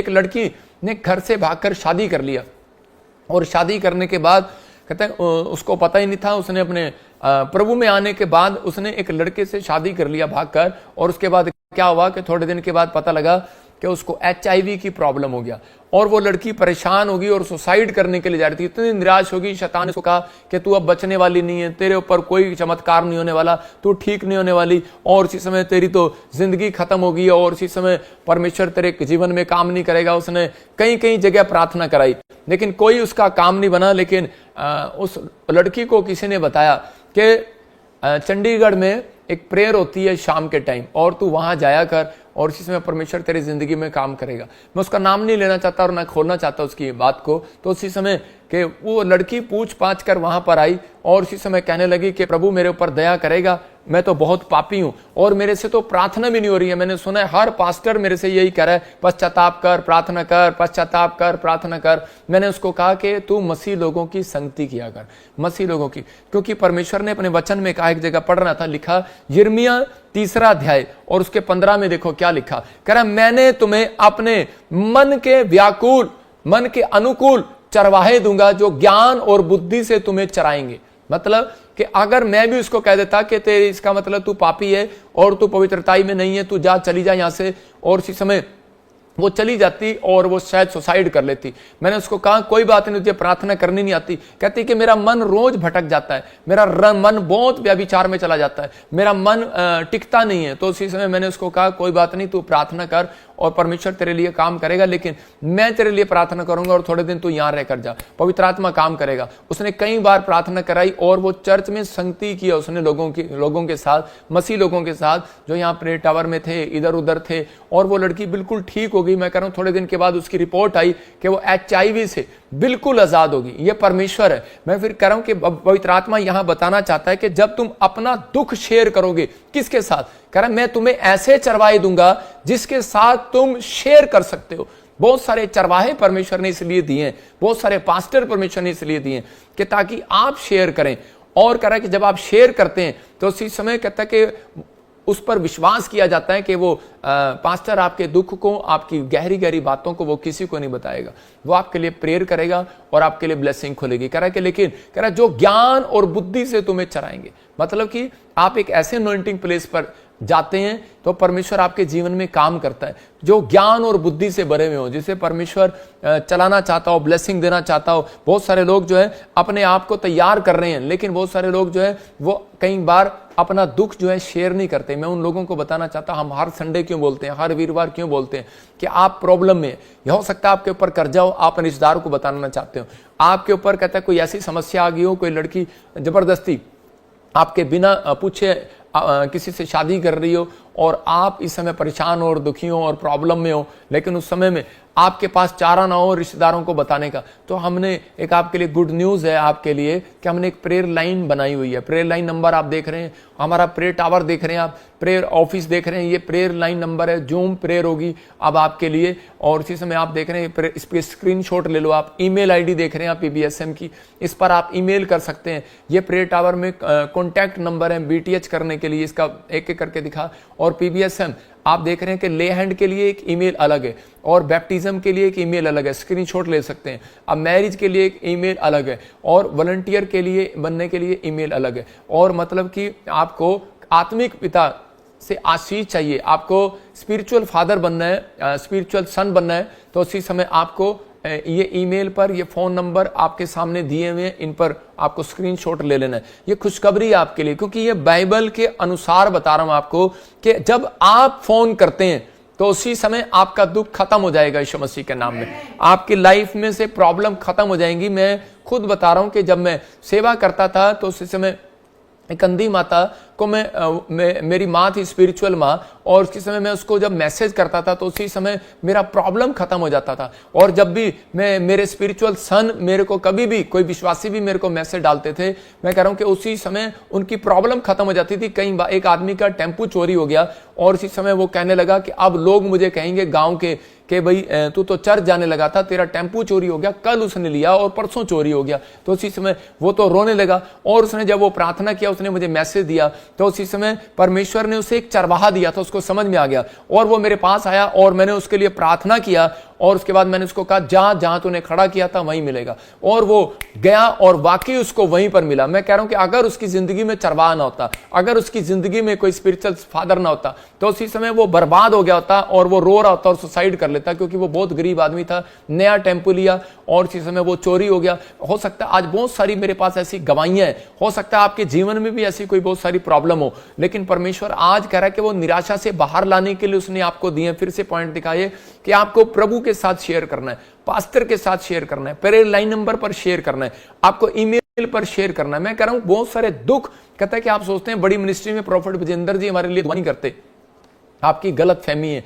एक लड़की ने घर से भागकर शादी कर लिया, और शादी करने के बाद कहते हैं उसको पता ही नहीं था, उसने अपने प्रभु में आने के बाद उसने एक लड़के से शादी कर लिया भागकर, और उसके बाद क्या हुआ कि थोड़े दिन के बाद पता लगा कि उसको HIV की प्रॉब्लम हो गया, और वो लड़की परेशान होगी और सुसाइड करने के लिए जा रही थी। इतनी निराश होगी, शैतान ने उसको कहा कि तू अब बचने वाली नहीं है, तेरे ऊपर कोई चमत्कार नहीं होने वाला, तू ठीक नहीं होने वाली, और उसी समय तेरी तो जिंदगी खत्म होगी, और उसी समय परमेश्वर तेरे जीवन में काम नहीं करेगा। उसने कई कई जगह प्रार्थना कराई, लेकिन कोई उसका काम नहीं बना। लेकिन उस लड़की को किसी ने बताया कि चंडीगढ़ में एक प्रेयर होती है शाम के टाइम, और तू वहां जाया कर, और इसी समय परमेश्वर तेरी जिंदगी में काम करेगा। मैं उसका नाम नहीं लेना चाहता और ना खोलना चाहता उसकी बात को। तो उसी समय कि वो लड़की पूछ पाछ कर वहां पर आई, और उसी समय कहने लगी कि प्रभु मेरे ऊपर दया करेगा, मैं तो बहुत पापी हूं, और मेरे से तो प्रार्थना भी नहीं हो रही है। मैंने सुना है हर पास्टर मेरे से यही कह रहा है, पश्चाताप कर, प्रार्थना कर, पश्चाताप कर, प्रार्थना कर। मैंने उसको कहा कि तू मसीह लोगों की संगति किया कर, मसीह लोगों की, क्योंकि परमेश्वर ने अपने वचन में कहा, एक जगह पढ़ रहा था, लिखा यिर्मयाह 3 अध्याय और उसके 15 में देखो क्या लिखा। कह रहा मैंने तुम्हें अपने मन के व्याकुल, मन के अनुकूल चरवाहे दूंगा, जो ज्ञान और बुद्धि से तुम्हें चराएंगे। मतलब कि अगर मैं भी उसको कह देता कि तेरे, इसका मतलब तू पापी है और तू पवित्रताई में नहीं है, तू जा, चली जा यहां से, और उसी समय वो चली जाती और वो शायद सुसाइड कर लेती। मैंने उसको कहा कोई बात नहीं, तुझे प्रार्थना करनी नहीं आती। कहती कि मेरा मन रोज भटक जाता है, मेरा मन बहुत व्यभिचार में चला जाता है, मेरा मन टिकता नहीं है। तो उसी समय मैंने उसको कहा कोई बात नहीं, तू प्रार्थना कर और परमेश्वर तेरे लिए काम करेगा, लेकिन मैं तेरे लिए प्रार्थना करूंगा और थोड़े दिन तू यहां रहकर जा, पवित्र आत्मा काम करेगा। उसने कई बार प्रार्थना कराई और वो चर्च में संगति किया उसने लोगों के साथ, मसीह लोगों के साथ जो यहाँ प्रेयर टावर में थे, इधर उधर थे, और वो लड़की बिल्कुल ठीक हो गई। मैं कह रहा हूं थोड़े दिन के बाद उसकी रिपोर्ट आई कि वो HIV से बिल्कुल आजाद होगी। ये परमेश्वर है। मैं फिर कह रहा हूं कि पवित्र आत्मा यहां बताना चाहता है कि जब तुम अपना दुख शेयर करोगे, किसके साथ? कह रहा मैं तुम्हें ऐसे चरवाहे दूंगा जिसके साथ तुम शेयर कर सकते हो। बहुत सारे चरवाहे परमेश्वर ने इसलिए दिए हैं, बहुत सारे पास्टर परमेश्वर ने इसलिए दिए हैं कि ताकि आप शेयर करें। और कह रहा है कि जब आप शेयर करते हैं तो उसी समय कहता है कि उस पर विश्वास किया जाता है कि वो पास्टर आपके दुख को, आपकी गहरी गहरी बातों को वो किसी को नहीं बताएगा, वो आपके लिए प्रेयर करेगा और आपके लिए ब्लेसिंग खुलेगी। कह रहा है कि लेकिन कह रहा है जो ज्ञान और बुद्धि से तुम्हें चराएंगे, मतलब कि आप एक ऐसे अनॉइंटिंग प्लेस पर जाते हैं तो परमेश्वर आपके जीवन में काम करता है जो ज्ञान और बुद्धि से भरे हुए हो, जिसे परमेश्वर चलाना चाहता हो, ब्लेसिंग देना चाहता हो। बहुत सारे लोग जो है अपने आप को तैयार कर रहे हैं, लेकिन बहुत सारे लोग जो है वो कई बार अपना दुख जो है शेयर नहीं करते। मैं उन लोगों को बताना चाहता हूं, हम हर संडे क्यों बोलते हैं, हर वीरवार क्यों बोलते हैं कि आप प्रॉब्लम में, यह हो सकता है आपके ऊपर कर्जा हो, आप रिश्तेदार को बताना चाहते हो, आपके ऊपर कहता है कोई ऐसी समस्या आ गई हो, कोई लड़की जबरदस्ती आपके बिना पूछे किसी से शादी कर रही हो और आप इस समय परेशान हो और दुखी हो और प्रॉब्लम में हो, लेकिन उस समय में आपके पास चारा ना हो रिश्तेदारों को बताने का, तो हमने एक आपके लिए गुड न्यूज़ है आपके लिए कि हमने एक प्रेयर लाइन बनाई हुई है। प्रेयर लाइन नंबर आप देख रहे हैं, हमारा प्रेयर टावर देख रहे हैं, आप प्रेयर ऑफिस देख रहे हैं, ये प्रेयर लाइन नंबर है। जूम प्रेयर होगी अब आपके लिए, और इसी समय आप देख रहे हैं, इस पर स्क्रीनशॉट ले लो। आप ईमेल आईडी देख रहे हैं आप PBSM की, इस पर आप ईमेल कर सकते हैं। ये प्रेयर टावर में कॉन्टैक्ट नंबर है BTH करने के लिए, इसका एक एक करके दिखा। और PBSM आप देख रहे हैं कि ले हैंड के लिए एक ईमेल अलग है और बैप्टिज्म के लिए एक ईमेल अलग है, स्क्रीनशॉट ले सकते हैं। अब मैरिज के लिए एक ईमेल अलग है और वॉलंटियर के लिए बनने के लिए ईमेल अलग है। और मतलब कि आपको आत्मिक पिता से आशीष चाहिए, आपको स्पिरिचुअल फादर बनना है, स्पिरिचुअल सन बनना है, तो उसी समय आपको ये ईमेल पर, ये फोन नंबर आपके सामने दिए हुए हैं, इन पर आपको स्क्रीनशॉट ले लेना है। ये खुशखबरी है आपके लिए, क्योंकि ये बाइबल के अनुसार बता रहा हूं आपको कि जब आप फोन करते हैं तो उसी समय आपका दुख खत्म हो जाएगा यीशु मसीह के नाम में। आपकी लाइफ में से प्रॉब्लम खत्म हो जाएंगी। मैं खुद बता रहा हूं कि जब मैं सेवा करता था तो उसी समय एक अंधी माता को मेरी माँ थी, स्पिरिचुअल माँ, और उसी समय मैं उसको जब मैसेज करता था तो उसी समय मेरा प्रॉब्लम खत्म हो जाता था। और जब भी मेरे स्पिरिचुअल सन मेरे को कभी भी कोई विश्वासी भी मेरे को मैसेज डालते थे, मैं कह रहा हूँ कि उसी समय उनकी प्रॉब्लम खत्म हो जाती थी। कई बार एक आदमी का टेम्पू चोरी हो गया और उसी समय वो कहने लगा कि अब लोग मुझे कहेंगे गाँव के कि भाई तू तो चर्च जाने लगा था, तेरा टेम्पू चोरी हो गया, कल उसने लिया और परसों चोरी हो गया। तो उसी समय वो तो रोने लगा, और उसने जब वो प्रार्थना किया, उसने मुझे मैसेज दिया, तो उसी समय परमेश्वर ने उसे एक चरवाहा दिया था, उसको समझ में आ गया और वो मेरे पास आया और मैंने उसके लिए प्रार्थना किया और उसके बाद मैंने उसको कहा जहां जहां तूने खड़ा किया था वहीं मिलेगा, और वो गया और वाकई उसको वहीं पर मिला। मैं कह रहा हूं कि अगर उसकी जिंदगी में चरवाहा ना होता, अगर उसकी जिंदगी में कोई स्पिरिचुअल फादर ना होता, तो उसी समय वो बर्बाद हो गया होता और वो रो रहा होता और सुसाइड कर लेता, क्योंकि वो बहुत गरीब आदमी था, नया टेम्पो लिया और इसी समय वो चोरी हो गया। हो सकता है आज बहुत सारी मेरे पास ऐसी गवाहियां हैं, हो सकता है आपके जीवन में भी ऐसी कोई बहुत सारी प्रॉब्लम हो, लेकिन परमेश्वर आज कह रहा है कि वो निराशा से बाहर लाने के लिए उसने आपको दिए। फिर से पॉइंट दिखाइए कि आपको प्रभु के साथ शेयर करना है, पास्टर के साथ शेयर करना है, प्रेयर लाइन नंबर पर शेयर करना है, आपको ईमेल पर शेयर करना है। मैं कह रहा हूं बहुत सारे दुख, कहता है कि आप सोचते हैं बड़ी मिनिस्ट्री में प्रोफेट विजेंद्र जी हमारे लिए दुआ नहीं करते, आपकी गलत फहमी है,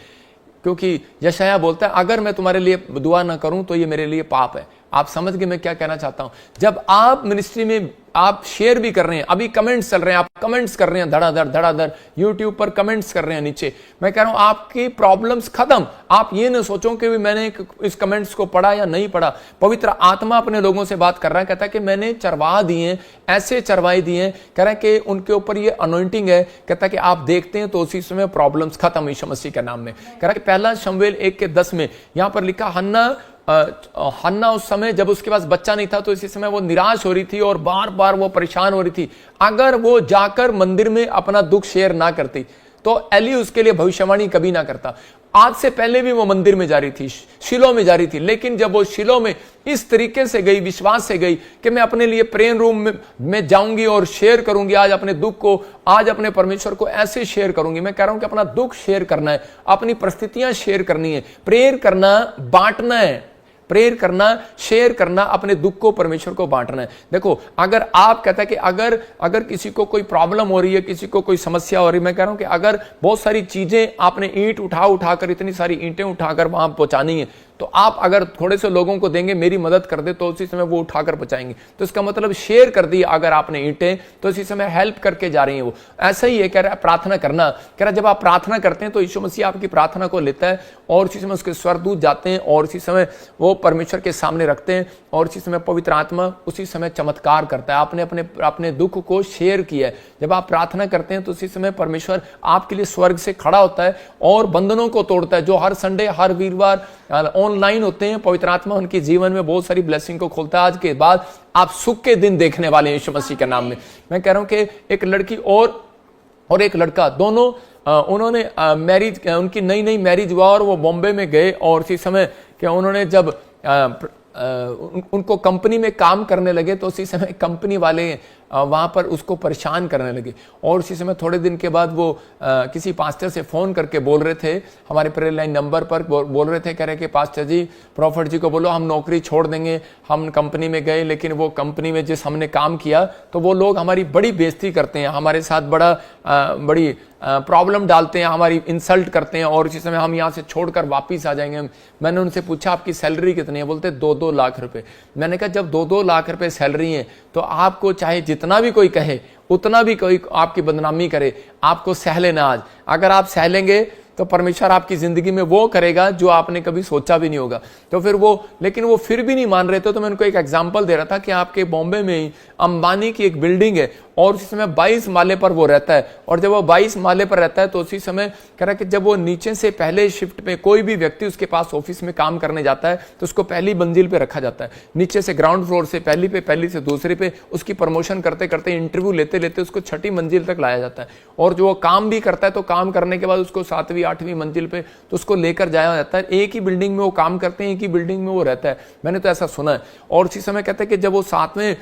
क्योंकि यशायाह बोलता है अगर मैं तुम्हारे लिए दुआ ना करूं तो ये मेरे लिए पाप है। आप समझ गए मैं क्या कहना चाहता हूं? जब आप मिनिस्ट्री में आप शेयर भी कर रहे हैं, अभी कमेंट्स चल रहे हैं, आप कमेंट्स कर रहे हैं धड़ाधड़ यूट्यूब पर कमेंट्स कर रहे हैं नीचे, मैं कह रहा हूं आपकी प्रॉब्लम्स खत्म। आप ये ना सोचो कि मैंने इस कमेंट्स को पढ़ा या नहीं पढ़ा, पवित्र आत्मा अपने लोगों से बात कर रहा है, कहता है कि मैंने चरवाहा दिए, ऐसे चरवाहे दिए, कह रहा है कि उनके ऊपर ये अनॉइंटिंग है, कहता है कि आप देखते हैं तो उसी समय प्रॉब्लम्स खत्म यीशु मसीह के नाम में। कह रहा है कि पहला शमूएल 1:10 में यहां पर लिखा, हन्ना उस समय जब उसके पास बच्चा नहीं था तो इसी समय वो निराश हो रही थी और बार बार वो परेशान हो रही थी। अगर वो जाकर मंदिर में अपना दुख शेयर ना करती तो एली उसके लिए भविष्यवाणी कभी ना करता। आज से पहले भी वो मंदिर में जा रही थी, शिलो में जा रही थी, लेकिन जब वो शिलो में इस तरीके से गई, विश्वास से गई कि मैं अपने लिए प्रेयर रूम में जाऊंगी और शेयर करूंगी आज अपने दुख को, आज अपने परमेश्वर को ऐसे शेयर करूंगी। मैं कह रहा हूं कि अपना दुख शेयर करना है, अपनी परिस्थितियां शेयर करनी है, प्रेयर करना, बांटना है, प्रेयर करना, शेयर करना, अपने दुख को परमेश्वर को बांटना है। देखो अगर आप कहता है कि अगर किसी को कोई प्रॉब्लम हो रही है, किसी को कोई समस्या हो रही है, मैं कह रहा हूं कि अगर बहुत सारी चीजें आपने ईंट उठाकर इतनी सारी ईंटें उठाकर वहां पहुंचानी है, तो आप अगर थोड़े से लोगों को देंगे, मेरी मदद कर दे, तो उसी समय वो उठाकर पहुंचाएंगे। तो इसका मतलब शेयर कर दी अगर आपने ईंटें, तो इसी समय हेल्प करके जा रही है वो। ऐसा ही है कह रहा है प्रार्थना करना, कह रहा है जब आप प्रार्थना करते हैं तो यीशु मसीह आपकी प्रार्थना को लेता है और उसी समय उसके स्वर्गदूत जाते हैं और उसी समय वो परमेश्वर के सामने रखते हैं और उसी समय पवित्र आत्मा उसी समय चमत्कार करता है। आपने अपने दुख को शेयर किया है। जब आप प्रार्थना करते हैं तो उसी समय परमेश्वर आपके लिए स्वर्ग से खड़ा होता है और बंधनों को तोड़ता है। जो हर संडे, हर वीरवार ऑनलाइन होते हैं, पवित्र आत्मा उनके जीवन में बहुत सारी ब्लेसिंग को खोलता है। आज के बाद आप सुख के दिन देखने वाले हैं यीशु मसीह के नाम में। मैं कह रहा हूं कि एक लड़की और एक लड़का, दोनों उन्होंने मैरिज, उनकी नई मैरिज हुआ और वो बॉम्बे में गए और इसी समय कि उन्होंने जब उनको कंपनी में काम करने लगे तो उसी समय कंपनी वाले वहां पर उसको परेशान करने लगे और उसी समय थोड़े दिन के बाद वो किसी पास्टर से फोन करके बोल रहे थे, हमारे प्रेयर लाइन नंबर पर बोल रहे थे, कह रहे कि पास्टर जी, प्रॉफिट जी को बोलो हम नौकरी छोड़ देंगे। हम कंपनी में गए, लेकिन वो कंपनी में जिस हमने काम किया तो वो लोग हमारी बड़ी बेइज्जती करते हैं, हमारे साथ बड़ी प्रॉब्लम डालते हैं, हमारी इंसल्ट करते हैं और इसी समय हम यहाँ से छोड़कर वापिस आ जाएंगे। मैंने उनसे पूछा आपकी सैलरी कितनी है? बोलते 2-2 लाख रुपए। मैंने कहा जब 2-2 लाख रुपए सैलरी है तो आपको चाहे जितना भी कोई कहे, उतना भी कोई आपकी बदनामी करे, आपको सह लेना। आज अगर आप सह लेंगे तो परमेश्वर आपकी जिंदगी में वो करेगा जो आपने कभी सोचा भी नहीं होगा। तो फिर लेकिन वो फिर भी नहीं मान रहे थे। तो मैं उनको एक एग्जांपल दे रहा था कि आपके बॉम्बे में ही अंबानी की एक बिल्डिंग है और उसी समय 22 माले पर वो रहता है और जब वो 22 माले पर रहता है तो उसी समय कह रहा है कि जब वो नीचे से पहले शिफ्ट में कोई भी व्यक्ति उसके पास ऑफिस में काम करने जाता है तो उसको पहली मंजिल पे रखा जाता है। नीचे से ग्राउंड फ्लोर से पहली से दूसरी पे उसकी प्रमोशन करते करते, इंटरव्यू लेते लेते उसको 6ठी मंजिल तक लाया जाता है और जो वो काम भी करता है तो काम करने के बाद उसको 7वीं 8वीं मंजिल पे तो उसको लेकर जाया जाता है। एक ही बिल्डिंग में वो काम करते हैं, एक ही बिल्डिंग में वो रहता है, मैंने तो ऐसा सुना है। और उसी समय कहते हैं कि जब वो 7वें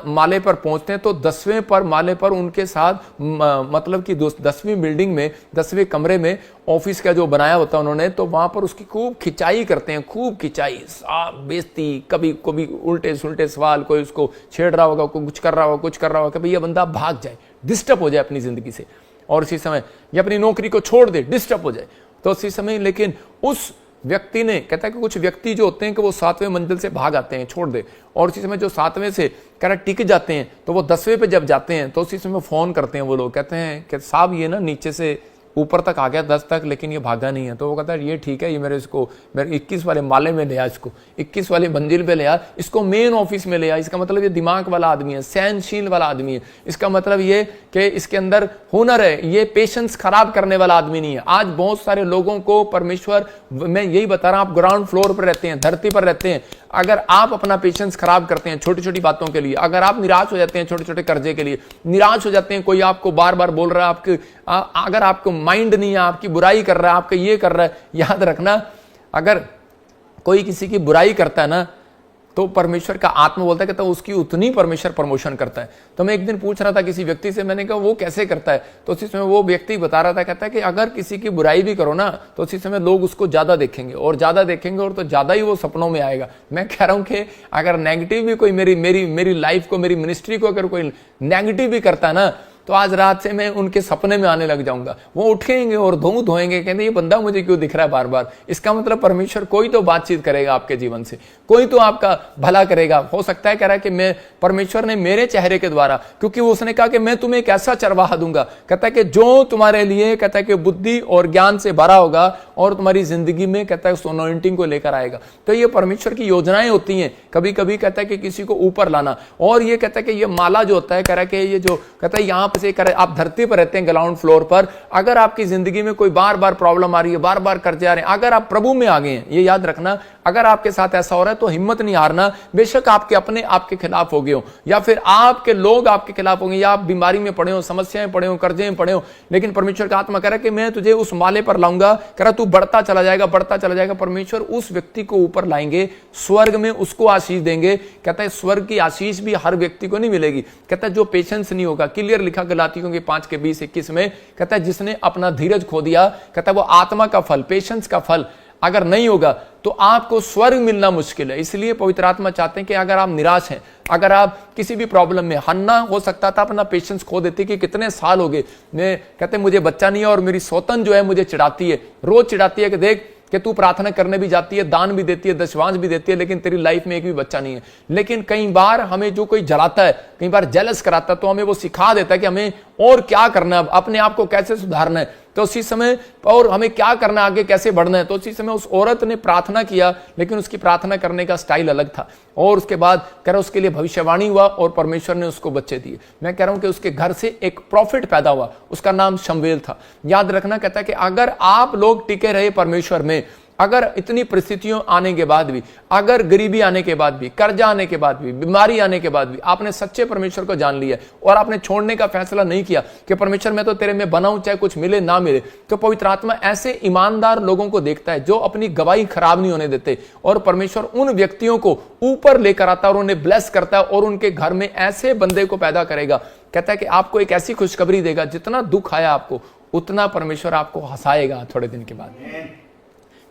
माले पर पहुंचते हैं तो 10वें पर माले पर उनके साथ मतलब कि 10वीं बिल्डिंग में 10वें कमरे में ऑफिस का जो बनाया होता है उन्होंने, तो वहां पर उसकी खूब खिंचाई करते हैं, खूब खिंचाई, बेइज्जती, कभी उल्टे सुलटे सवाल, कोई उसको छेड़ रहा होगा, कोई कुछ कर रहा होगा कि भैया बंदा भाग जाए, डिस्टर्ब हो जाए अपनी जिंदगी से और उसी समय ये अपनी नौकरी को छोड़ दे, डिस्टर्ब हो जाए। तो उसी समय लेकिन उस व्यक्ति ने, कहता है कि कुछ व्यक्ति जो होते हैं कि वो 7वें मंजिल से भाग आते हैं, छोड़ दे, और उसी समय जो 7वें से कह रहा टिक जाते हैं तो वो 10वें पे जब जाते हैं तो उसी समय फोन करते हैं वो लोग, कहते हैं कि साहब ये ना नीचे से ऊपर तक आ गया 10 तक, लेकिन ये भागा नहीं है। तो वो कहता है ये ठीक है, ये मेरे 21 वाले माले में ले आ, इसको 21 वाली मंजिल पे ले आ, इसको मेन ऑफिस में ले आ। इसका मतलब ये दिमाग वाला आदमी है, सहनशील वाला आदमी है। इसका मतलब ये कि इसके अंदर हुनर है, ये पेशेंस खराब करने वाला आदमी नहीं है। आज बहुत सारे लोगों को परमेश्वर, मैं यही बता रहा हूं, आप ग्राउंड फ्लोर पर रहते हैं, धरती पर रहते हैं, अगर आप अपना पेशेंस खराब करते हैं छोटी छोटी बातों के लिए, अगर आप निराश हो जाते हैं छोटे छोटे कर्जे के लिए, निराश हो जाते हैं, कोई आपको बार बार बोल रहा है, अगर आपको माइंड नहीं है, आपकी बुराई कर रहा है, आपका ये कर रहा है, याद रखना, अगर कोई किसी की बुराई करता है ना, तो परमेश्वर का आत्मा बोलता है कि तो उसकी उतनी परमेश्वर प्रमोशन करता है। तो मैं एक दिन पूछ रहा था किसी व्यक्ति से, मैंने कहा वो कैसे करता है? तो उसी समय वो व्यक्ति बता रहा था, कहता है कि अगर किसी की बुराई भी करो ना, तो उसी समय लोग उसको ज्यादा देखेंगे और ज्यादा देखेंगे, और तो ज्यादा ही वो सपनों में आएगा। मैं कह रहा हूं कि अगर नेगेटिव भी कोई मेरी लाइफ को, मेरी मिनिस्ट्री को अगर कोई नेगेटिव भी करता है ना, तो आज रात से मैं उनके सपने में आने लग जाऊंगा। वो उठेंगे और धोएंगे, कहते ये बंदा मुझे क्यों दिख रहा है बार बार। इसका मतलब परमेश्वर कोई तो बातचीत करेगा आपके जीवन से, कोई तो आपका भला करेगा। हो सकता है कह रहा है कि मैं, परमेश्वर ने मेरे चेहरे के द्वारा, क्योंकि उसने कहा कि मैं तुम्हें एक ऐसा चरवाहा दूंगा, कहता है कि जो तुम्हारे लिए, कहता है कि बुद्धि और ज्ञान से भरा होगा और तुम्हारी जिंदगी में, कहता है, उस अनॉइंटिंग को लेकर आएगा। तो ये परमेश्वर की योजनाएं होती हैं। कभी कभी कहता है कि किसी को ऊपर लाना, और ये कहता है कि ये माला जो होता है, कह रहा है कि ये जो कहता है यहां से करे, आप धरती पर रहते हैं ग्राउंड फ्लोर पर, अगर आपकी जिंदगी में कोई बार बार प्रॉब्लम आ रही है, बार बार कर्जे आ रहे हैं, अगर आप प्रभु में आ गए हैं, ये याद रखना, अगर आपके साथ ऐसा हो रहा है तो हिम्मत नहीं हारना। बेशक आपके अपने आपके खिलाफ हो गए हो, या फिर आपके लोग आपके खिलाफ होंगे, या आप बीमारी में पड़े हो, समस्याएं पड़े हो, कर्जे में पड़े हो, लेकिन परमेश्वर का आत्मा कह रहा है कि मैं तुझे उस माले पर लाऊंगा। कह रहा तू बढ़ता चला जाएगा, बढ़ता चला जाएगा। परमेश्वर उस व्यक्ति को ऊपर लाएंगे, स्वर्ग में उसको आशीष देंगे। कहता है स्वर्ग की आशीष भी हर व्यक्ति को नहीं मिलेगी। कहता है जो पेशेंस नहीं होगा, क्लियर लिखा गलातियों के 5:20-21 में, कहता है जिसने अपना धीरज खो दिया, कहता है वो आत्मा का फल, पेशेंस का फल अगर नहीं होगा तो आपको स्वर्ग मिलना मुश्किल है। इसलिए पवित्र आत्मा चाहते हैं कि अगर आप निराश हैं, अगर आप किसी भी प्रॉब्लम में, हन्ना हो सकता था अपना पेशेंस खो देती कि कितने साल हो गए, मैं कहते मुझे बच्चा नहीं है और मेरी सौतन जो है मुझे चिढ़ाती है, रोज चिढ़ाती है कि देख कि तू प्रार्थना करने भी जाती है, दान भी देती है, दशवांश भी देती है, लेकिन तेरी लाइफ में एक भी बच्चा नहीं है। लेकिन कई बार हमें जो कोई जलाता है, कई बार जेलस कराता है, तो हमें वो सिखा देता है कि हमें और क्या करना है, अपने आप को कैसे सुधारना है। तो उसी समय, और हमें क्या करना है, आगे कैसे बढ़ना है। तो उसी समय उस औरत ने प्रार्थना किया, लेकिन उसकी प्रार्थना करने का स्टाइल अलग था, और उसके बाद कह रहा उसके लिए भविष्यवाणी हुआ और परमेश्वर ने उसको बच्चे दिए। मैं कह रहा हूं कि उसके घर से एक प्रॉफिट पैदा हुआ, उसका नाम शमूएल था। याद रखना, कहता है कि अगर आप लोग टिके रहे परमेश्वर में, अगर इतनी परिस्थितियों आने के बाद भी, अगर गरीबी आने के बाद भी, कर्जा आने के बाद भी, बीमारी आने के बाद भी आपने सच्चे परमेश्वर को जान लिया और आपने छोड़ने का फैसला नहीं किया कि परमेश्वर मैं तो तेरे में बना हूं, चाहे कुछ मिले ना मिले, तो पवित्र आत्मा ऐसे ईमानदार लोगों को देखता है जो अपनी गवाही खराब नहीं होने देते, और परमेश्वर उन व्यक्तियों को ऊपर लेकर आता है और उन्हें ब्लेस करता है, और उनके घर में ऐसे बंदे को पैदा करेगा। कहता है कि आपको एक ऐसी खुशखबरी देगा, जितना दुख आया आपको, उतना परमेश्वर आपको हंसाएगा थोड़े दिन के बाद।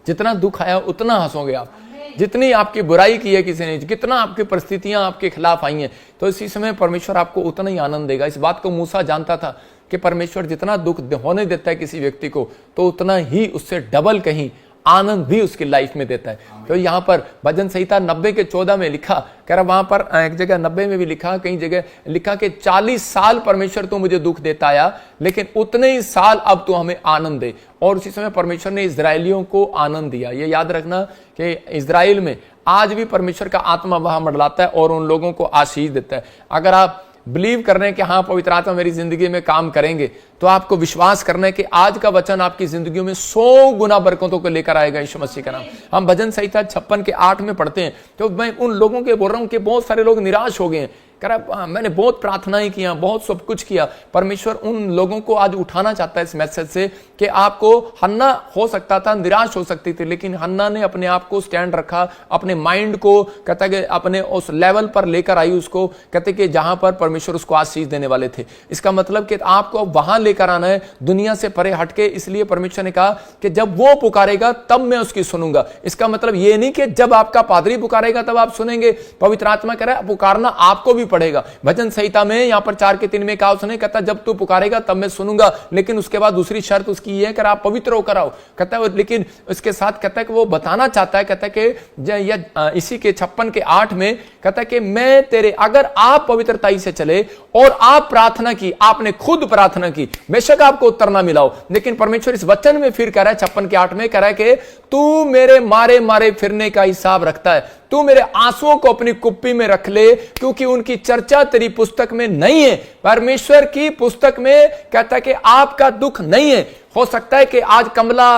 जितना दुख आया उतना हंसोगे आप, जितनी आपकी बुराई की है किसी ने, कितना आपकी परिस्थितियां आपके खिलाफ आई हैं, तो इसी समय परमेश्वर आपको उतना ही आनंद देगा। इस बात को मूसा जानता था कि परमेश्वर जितना दुख होने देता है किसी व्यक्ति को, तो उतना ही उससे डबल कहीं आनंद भी उसकी लाइफ में देता है। तो यहां पर भजन संहिता 90:14 में लिखा, कह रहा वहां पर एक जगह 90 में भी लिखा, कई जगह लिखा कि 40 साल परमेश्वर तू मुझे दुख देता आया, लेकिन उतने ही साल अब तू हमें आनंद दे। और उसी समय परमेश्वर ने इजराइलियों को आनंद दिया। ये याद रखना कि इजराइल में आज भी परमेश्वर का आत्मा वहां मंडलाता है और उन लोगों को आशीष देता है। अगर आप बिलीव कर रहे हैं कि हाँ पवित्र आत्मा मेरी जिंदगी में काम करेंगे, तो आपको विश्वास करना है कि आज का वचन आपकी जिंदगी में 100 गुना बरकतों को लेकर आएगा यीशु मसीह का नाम। हम भजन संहिता 56:8 में पढ़ते हैं। तो मैं उन लोगों के बोल रहा हूं कि बहुत सारे लोग निराश हो गए हैं, कह रहा मैंने बहुत प्रार्थनाएं किया, बहुत सब कुछ किया। परमेश्वर उन लोगों को आज उठाना चाहता है इस मैसेज से कि आपको, हन्ना हो सकता था, निराश हो सकती थी, लेकिन हन्ना ने अपने आप को स्टैंड रखा, अपने माइंड को कहता कि अपने उस लेवल पर लेकर आई उसको, कहते कि जहां पर परमेश्वर उसको आशीष देने वाले थे। इसका मतलब कि आपको वहां लेकर आना है, दुनिया से परे हटके। इसलिए परमेश्वर ने कहा कि जब वो पुकारेगा तब मैं उसकी सुनूंगा। इसका मतलब ये नहीं कि जब आपका पादरी पुकारेगा तब आप सुनेंगे। पवित्र आत्मा कह रहा है पुकारना आपको भी पड़ेगा। भजन संहिता में यहाँ पर 4:3 में कहा उसने, कहता जब तू पुकारेगा तब मैं सुनूंगा, लेकिन उसके बाद दूसरी शर्त उसकी ये है कि आप पवित्र होकर आओ। कहता है लेकिन इसके साथ कहता है कि वो बताना चाहता है, कहता है कि इसी के 56:8 में कहता है कि मैं तेरे, अगर आप पवित्रताई से चले और आप प्रार्थना की, आपने खुद प्रार्थना की, बेशक आपको उत्तर ना मिला हो, लेकिन परमेश्वर इस वचन में फिर कह रहा है 56:8 में कह रहा है कि तू मेरे मारे मारे फिरने का हिसाब रखता है, तू मेरे आंसुओं को अपनी कुप्पी में रख ले, क्योंकि उनकी चर्चा तेरी पुस्तक में नहीं है। परमेश्वर की पुस्तक में कहता है कि आपका दुख नहीं है। हो सकता है कि आज कमला,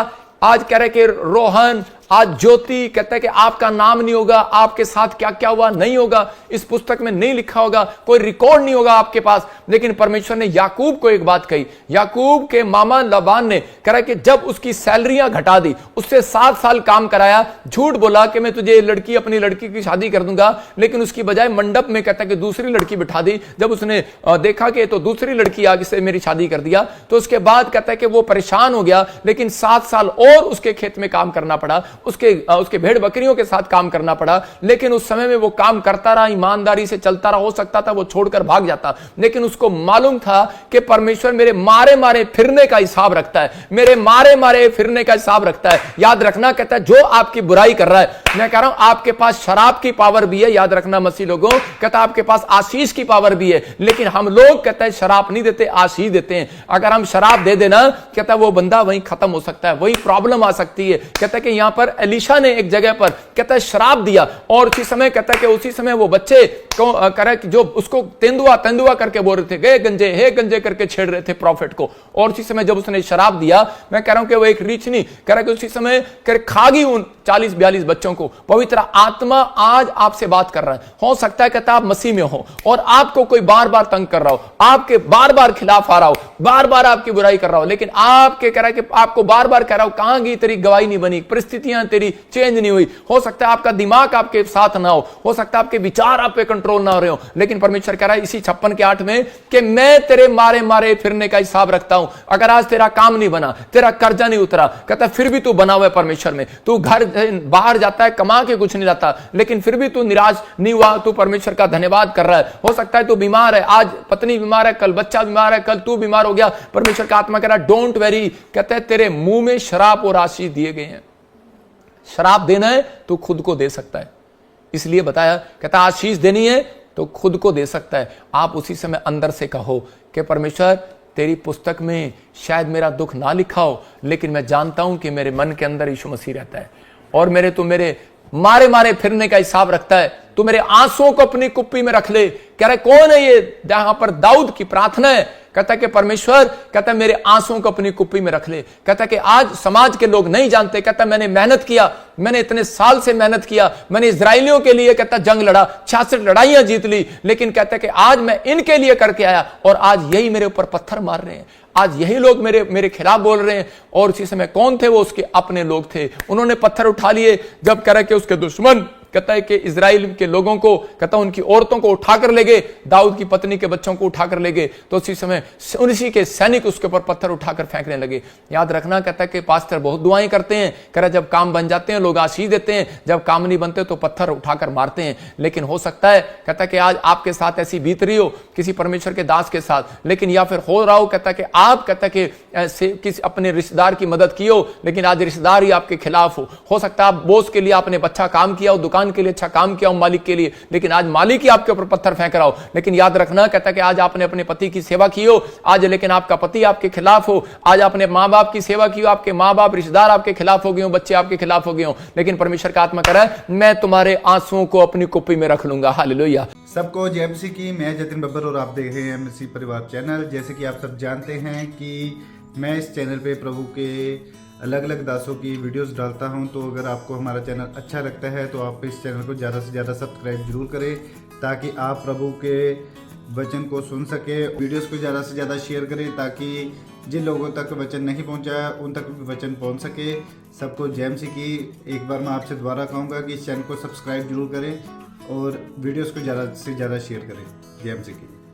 आज कह रहे कि रोहन, आज ज्योति, कहता है कि आपका नाम नहीं होगा, आपके साथ क्या क्या हुआ नहीं होगा, इस पुस्तक में नहीं लिखा होगा, कोई रिकॉर्ड नहीं होगा आपके पास। लेकिन परमेश्वर ने याकूब को एक बात कही, याकूब के मामा लबान ने कहा कि जब उसकी सैलरियां घटा दी, उससे 7 साल काम कराया, झूठ बोला कि मैं तुझे लड़की, अपनी लड़की की शादी कर दूंगा, लेकिन उसकी बजाय मंडप में कहता है कि दूसरी लड़की बिठा दी। जब उसने देखा कि तो दूसरी लड़की आगे से मेरी शादी कर दिया, तो उसके बाद कहता है कि वो परेशान हो गया, लेकिन 7 साल और उसके खेत में काम करना पड़ा, उसके भेड़ बकरियों के साथ काम करना पड़ा, लेकिन उस समय में वो काम करता रहा, ईमानदारी से चलता रहा। हो सकता था वो छोड़कर भाग जाता, लेकिन उसको मालूम था कि परमेश्वर मेरे मारे मारे फिरने का हिसाब रखता है, मेरे मारे मारे फिरने का हिसाब रखता है। याद रखना, कहता है जो आपकी बुराई कर रहा है, मैं कह रहा हूं आपके पास शराब की पावर भी है, याद रखना मसीह लोगों, कहता आपके पास आशीष की पावर भी है, लेकिन हम लोग कहता है शराब नहीं देते, आशीष देते हैं। अगर हम शराब दे देना, कहता वो बंदा वहीं खत्म हो सकता है, वही प्रॉब्लम आ सकती है। कहता है कि यहां पर एलीशा ने एक जगह पर कहता है शराब दिया, और उसी समय कहता है कि उसी समय वो बच्चे को करे जो उसको तेंदुआ तेंदुआ करके बोल रहे थे, गए गंजे, हे गंजे करके छेड़ रहे थे प्रॉफिट को। और उसी समय जब उसने शराब दिया, मैं कह रहा हूं कि वो एक रीच नहीं कह रहा कि उसी समय खागी उन 40-42 बच्चों को। पवित्र आत्मा आज आपसे बात कर रहा है। हो सकता है कहता आप मसीह में हो और आपको कोई बार बार तंग कर रहा हो, आपके बार बार खिलाफ आ रहा हो, बार बार आपकी बुराई कर रहा हो, लेकिन आपके कह रहा है कि आपको बार बार कह रहा हो कहां गई तेरी गवाही नहीं बनी, परिस्थितियां तेरी चेंज नहीं हुई। हो सकता है आपका दिमाग आपके साथ ना हो सकता है आपके विचार आप पे कंट्रोल ना हो रहे हो, लेकिन परमेश्वर कह रहा है इसी 56:8 में कि मैं तेरे मारे मारे फिरने का हिसाब रखता हूं। अगर आज तेरा काम नहीं बना, तेरा कर्जा नहीं उतरा, कहता फिर भी तू बना हुआ है परमेश्वर में, तू घर बाहर जाता है कमा के कुछ नहीं लाता, लेकिन फिर भी तू निराश नहीं हुआ, तू परमेश्वर का धन्यवाद कर रहा है। हो सकता है तू बीमार है, आज पत्नी बीमार है, कल बच्चा बीमार है, कल तू बीमार हो गया, परमेश्वर का आत्मा कह रहा है डोंट वेरी, कहता है तेरे मुंह में शराब और आशीष दिए गए हैं। शराब देना है तो खुद को दे सकता है, इसलिए बताया, कहता आशीष देनी है तो खुद को दे सकता है। आप उसी समय अंदर से कहो कि परमेश्वर तेरी पुस्तक में शायद मेरा दुख ना लिखा हो, लेकिन मैं जानता हूं कि मेरे मन के अंदर यीशु मसीह रहता है, और तू मेरे मारे मारे फिरने का हिसाब रखता है, तू मेरे आंसुओं को अपनी कुप्पी में रख ले। कह रहा कौन है ये, जहां पर दाऊद की प्रार्थना है, कहता कि परमेश्वर, कहता मेरे आंसुओं को अपनी कुप्पी में रख ले। कहता कि आज समाज के लोग नहीं जानते, कहता मैंने मेहनत किया, मैंने इतने साल से मेहनत किया, मैंने इजराइलियों के लिए कहता जंग लड़ा, 66 लड़ाइयां जीत ली, लेकिन कहता कि आज मैं इनके लिए करके आया और आज यही मेरे ऊपर पत्थर मार रहे हैं, आज यही लोग मेरे खिलाफ बोल रहे हैं। और उसी समय कौन थे वो, उसके अपने लोग थे, उन्होंने पत्थर उठा लिए। जब कह रहे कि उसके दुश्मन कहता है कि इजराइल के लोगों को, कहता उनकी औरतों को उठाकर ले गए, दाऊद की पत्नी के बच्चों को उठाकर ले गए, तो उसी समय उसी के सैनिक उसके ऊपर पत्थर उठाकर फेंकने लगे। याद रखना, कहता है कि पास्टर बहुत दुआएं करते हैं, कह रहा जब काम बन जाते हैं लोग आशीष देते हैं, जब काम नहीं बनते तो पत्थर उठाकर मारते हैं। लेकिन हो सकता है कहता कि आज आपके साथ ऐसी बीत रही हो किसी परमेश्वर के दास के साथ, लेकिन या फिर हो रहा हो कहता कि आप कहता कि किसी अपने रिश्तेदार की मदद की हो, लेकिन आज रिश्तेदार ही आपके खिलाफ हो सकता है आप बॉस के लिए आपने अच्छा काम किया हो, दुकान के लिए अच्छा काम किया हो मालिक के लिए, लेकिन आज मालिक ही आपके ऊपर पत्थर फेंक रहा हो। लेकिन याद रखना, कहता कि आज आपने अपने पति की सेवा की हो आज, लेकिन आपका पति आपके खिलाफ हो, आज आपने माँ बाप की सेवा की हो, आपके माँ बाप रिश्तेदार आपके खिलाफ हो गए हो, बच्चे आपके खिलाफ हो गए हो, लेकिन परमेश्वर का आत्मा कह रहा है मैं तुम्हारे आंसुओं को अपनी कुप्पी में रख लूंगा। हालेलुया। सबको जय मसीह की। मैं जतिन बब्बर और आप देख रहे हैं मसीह परिवार चैनल। जैसे कि आप सब जानते हैं कि मैं इस चैनल पे प्रभु के अलग अलग दासों की वीडियोस डालता हूं, तो अगर आपको हमारा चैनल अच्छा लगता है तो आप इस चैनल को ज़्यादा से ज़्यादा सब्सक्राइब जरूर करें, ताकि आप प्रभु के वचन को सुन सके। वीडियोस को ज़्यादा से ज़्यादा शेयर करें, ताकि जिन लोगों तक वचन नहीं पहुंचा उन तक भी वचन पहुंच सके। सबको जय मसीह की। एक बार मैं आपसे दोबारा कहूँगा कि इस चैनल को सब्सक्राइब जरूर करें और वीडियोस को ज़्यादा से ज़्यादा शेयर करें। जय मसीह की।